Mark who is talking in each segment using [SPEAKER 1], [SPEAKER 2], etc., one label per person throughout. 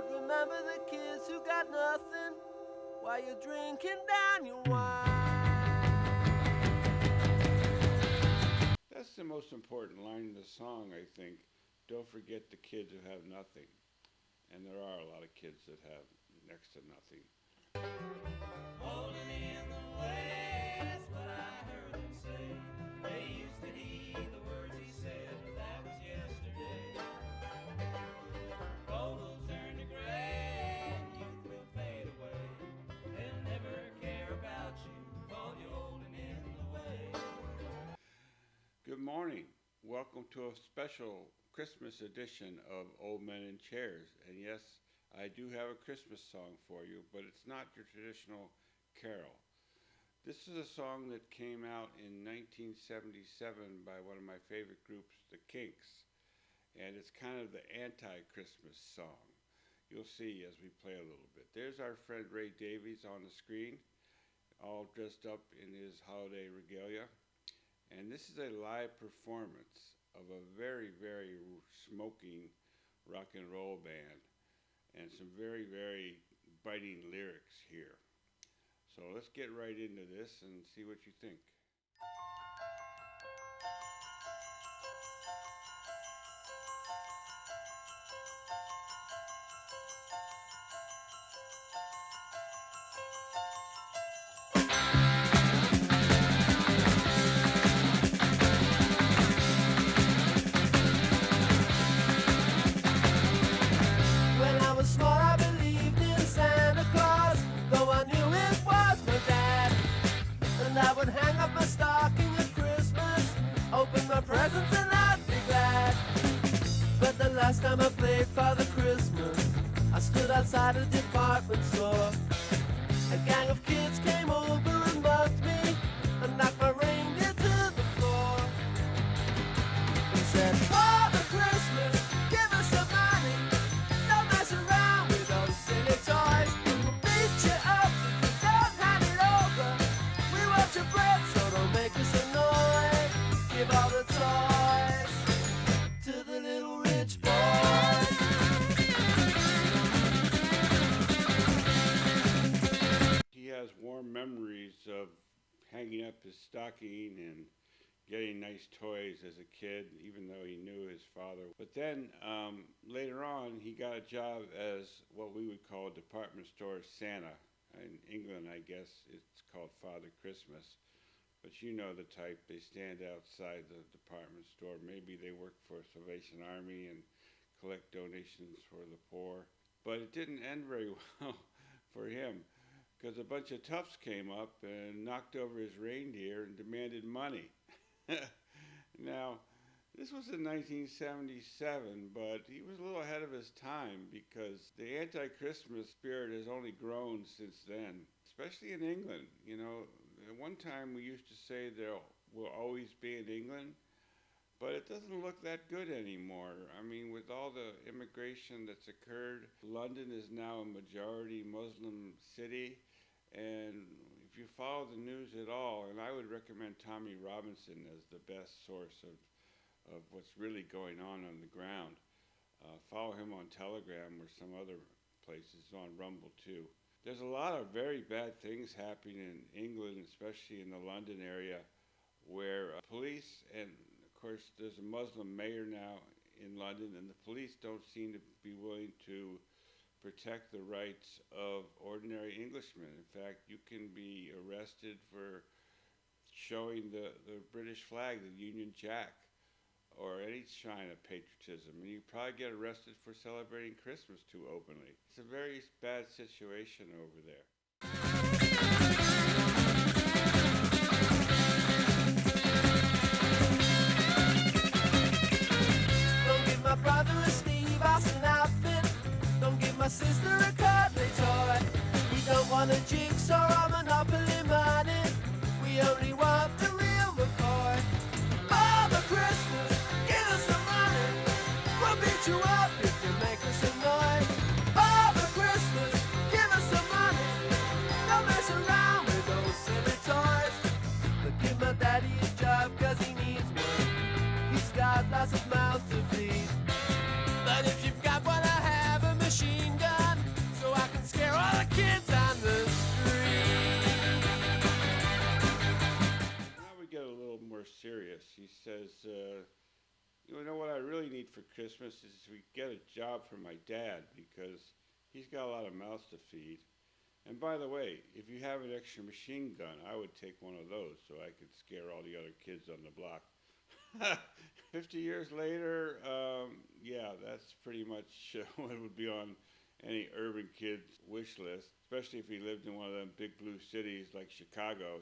[SPEAKER 1] But remember the kids who got nothing while you're drinking down your wine.
[SPEAKER 2] That's the most important line in the song, I think. Don't forget the kids who have nothing. And there are a lot of kids that have next to nothing.
[SPEAKER 3] Holding in the way, that's what I heard him say. They used to heed the words he said, but that was yesterday. Gold will turn to gray, and youth will fade away. They'll never care about you, while you're holding in the way.
[SPEAKER 2] Good morning. Welcome to a special Christmas edition of Old Men in Chairs. And yes, I do have a Christmas song for you, but it's not your traditional carol. This is a song that came out in 1977 by one of my favorite groups, the Kinks. And it's kind of the anti-Christmas song. You'll see as we play a little bit. There's our friend Ray Davies on the screen, all dressed up in his holiday regalia. And this is a live performance of a very, very smoking rock and roll band and some very, very biting lyrics here. So let's get right into this and see what you think.
[SPEAKER 1] Hang up my stocking at Christmas, open my presents and I'd be glad. But the last time I played Father Christmas, I stood outside a department store. A gang of kids came over and mugged me and knocked my reindeer to the floor. He said, Father Christmas, give us some money, don't mess around with those silly toys. We'll beat you up if you don't hand it over. We want your bread, so don't make us annoyed. Give all the toys to the little rich boys.
[SPEAKER 2] He has warm memories of hanging up his stocking and getting nice toys as a kid, even though he knew his father. But then later on, he got a job as what we would call a department store Santa. In England, I guess it's called Father Christmas. But you know the type. They stand outside the department store. Maybe they work for Salvation Army and collect donations for the poor. But it didn't end very well for him, because a bunch of toughs came up and knocked over his reindeer and demanded money. Now, this was in 1977, but he was a little ahead of his time, because the anti-Christmas spirit has only grown since then, especially in England. You know, at one time we used to say there will always be in England, but it doesn't look that good anymore. I mean, with all the immigration that's occurred, London is now a majority Muslim city, and if you follow the news at all, and I would recommend Tommy Robinson as the best source of what's really going on the ground. Follow him on Telegram or some other places, on Rumble too. There's a lot of very bad things happening in England, especially in the London area, where police, and of course there's a Muslim mayor now in London, and the police don't seem to be willing to protect the rights of ordinary Englishmen. In fact, you can be arrested for showing the British flag, the Union Jack, or any sign of patriotism, and you probably get arrested for celebrating Christmas too openly. It's a very bad situation over there.
[SPEAKER 1] Don't give my brother a Steve Austin outfit, don't give my sister a cuddly toy. We don't want a jigsaw or Monopoly money, we only want the real McCoy. Father Christmas, give us some money, we'll beat you up if you make us annoyed. Father Christmas, give us some money, don't mess around with those silly toys. But give my daddy a job, cause he needs one, he's got lots of mouths to feed. But if you've got what I have, a machine gun,
[SPEAKER 2] says, you know what I really need for Christmas is to get a job for my dad because he's got a lot of mouths to feed. And by the way, if you have an extra machine gun, I would take one of those so I could scare all the other kids on the block. 50 years later, yeah, that's pretty much what would be on any urban kid's wish list, especially if he lived in one of them big blue cities like Chicago.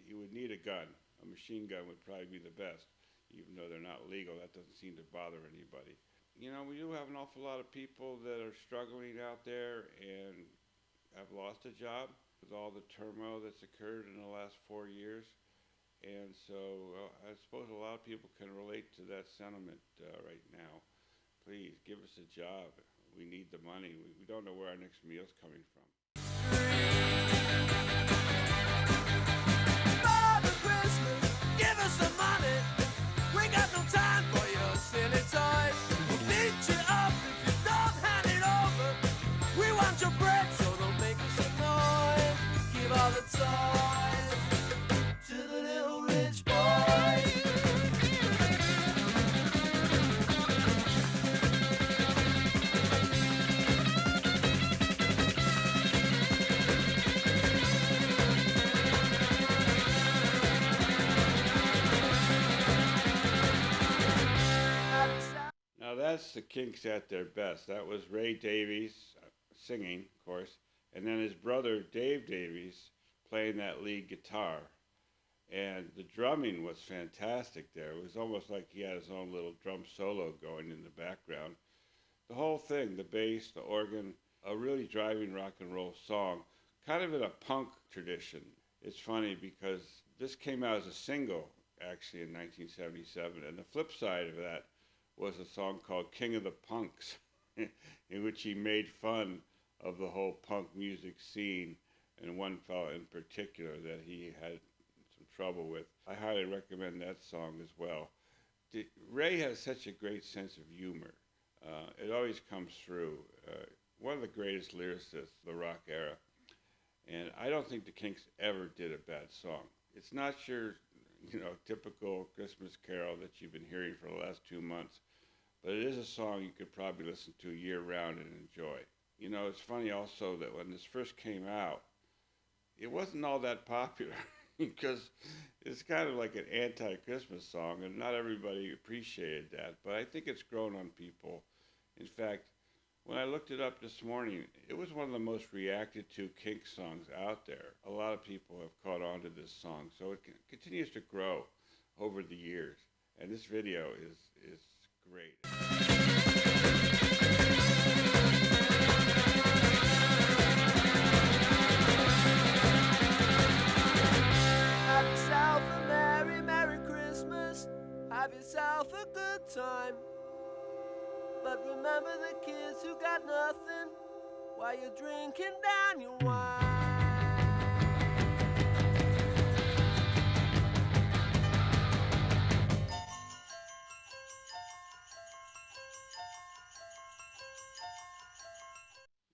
[SPEAKER 2] He would need a gun. A machine gun would probably be the best, even though they're not legal. That doesn't seem to bother anybody. You know, we do have an awful lot of people that are struggling out there and have lost a job with all the turmoil that's occurred in the last 4 years. And so I suppose a lot of people can relate to that sentiment right now. Please give us a job. We need the money. We don't know where our next meal's coming from.
[SPEAKER 1] Father Christmas, give us some money. We got no time for your silly toys. We'll beat you up if you don't hand it over. We want your bread, so don't make us annoy. Give all the toys to the little rich boy.
[SPEAKER 2] Now that's the Kinks at their best. That was Ray Davies singing, of course, and then his brother Dave Davies playing that lead guitar. And the drumming was fantastic there. It was almost like he had his own little drum solo going in the background. The whole thing, the bass, the organ, a really driving rock and roll song, kind of in a punk tradition. It's funny because this came out as a single, actually, in 1977, and the flip side of that was a song called King of the Punks, in which he made fun of the whole punk music scene, and one fellow in particular that he had some trouble with. I highly recommend that song as well. Ray has such a great sense of humor. It always comes through. One of the greatest lyricists of the rock era. And I don't think the Kinks ever did a bad song. It's not your, typical Christmas carol that you've been hearing for the last 2 months, but it is a song you could probably listen to year-round and enjoy. It's funny also that when this first came out, it wasn't all that popular because it's kind of like an anti-Christmas song, and not everybody appreciated that, but I think it's grown on people. In fact, when I looked it up this morning, it was one of the most reacted to Kinks songs out there. A lot of people have caught on to this song, so it continues to grow over the years. And this video is great.
[SPEAKER 1] Have yourself a merry, merry Christmas. Have yourself a good time. But remember the kids who got nothing while you're drinking down your wine.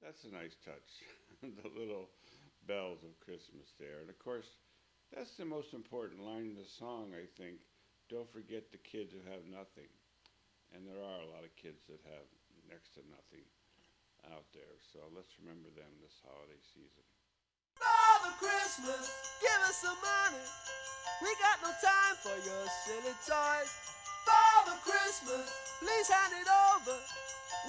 [SPEAKER 2] That's a nice touch. The little bells of Christmas there. And of course, that's the most important line in the song, I think. Don't forget the kids who have nothing. And there are a lot of kids that have next to nothing out there. So let's remember them this holiday season.
[SPEAKER 1] Father Christmas, give us some money. We got no time for your silly toys. Father Christmas, please hand it over.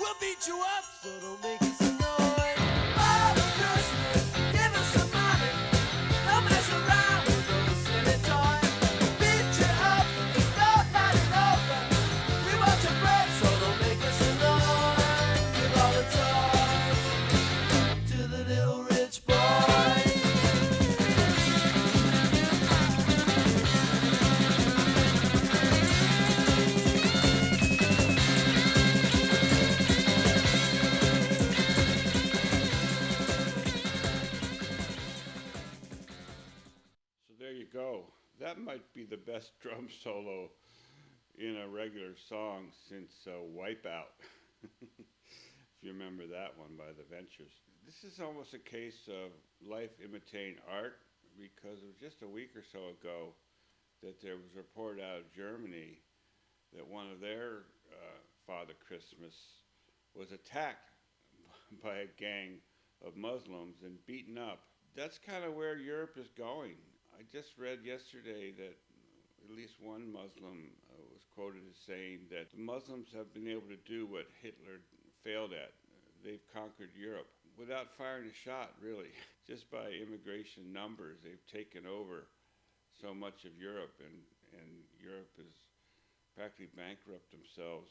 [SPEAKER 1] We'll beat you up, so don't make us annoyed. Father Christmas, give us some money. Don't mess around with those silly toys. Beat you up, don't hand it over. We want your bread, so don't make us annoyed. Give all the toys to the little rich boy.
[SPEAKER 2] There you go. That might be the best drum solo in a regular song since Wipeout. If you remember that one by the Ventures. This is almost a case of life imitating art, because it was just a week or so ago that there was a report out of Germany that one of their Father Christmas was attacked by a gang of Muslims and beaten up. That's kind of where Europe is going. I just read yesterday that at least one Muslim was quoted as saying that the Muslims have been able to do what Hitler failed at. They've conquered Europe without firing a shot, really. Just by immigration numbers, they've taken over so much of Europe, and Europe is practically bankrupt themselves,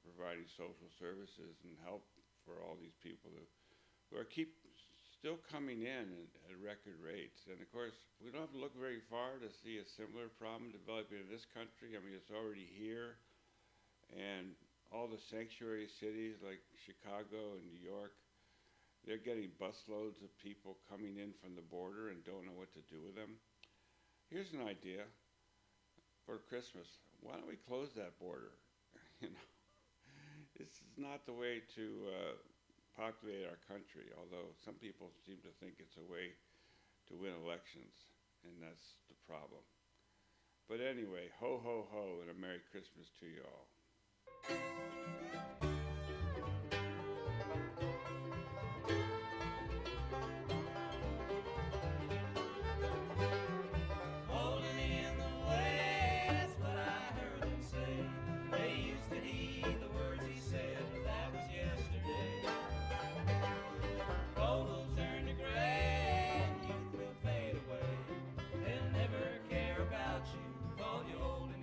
[SPEAKER 2] providing social services and help for all these people who are still coming in at record rates. And of course, we don't have to look very far to see a similar problem developing in this country. I mean, it's already here, and all the sanctuary cities like Chicago and New York, they're getting busloads of people coming in from the border and don't know what to do with them. Here's an idea for Christmas. Why don't we close that border? This is not the way to populate our country, although some people seem to think it's a way to win elections, and that's the problem. But anyway, ho, ho, ho, and a Merry Christmas to you all.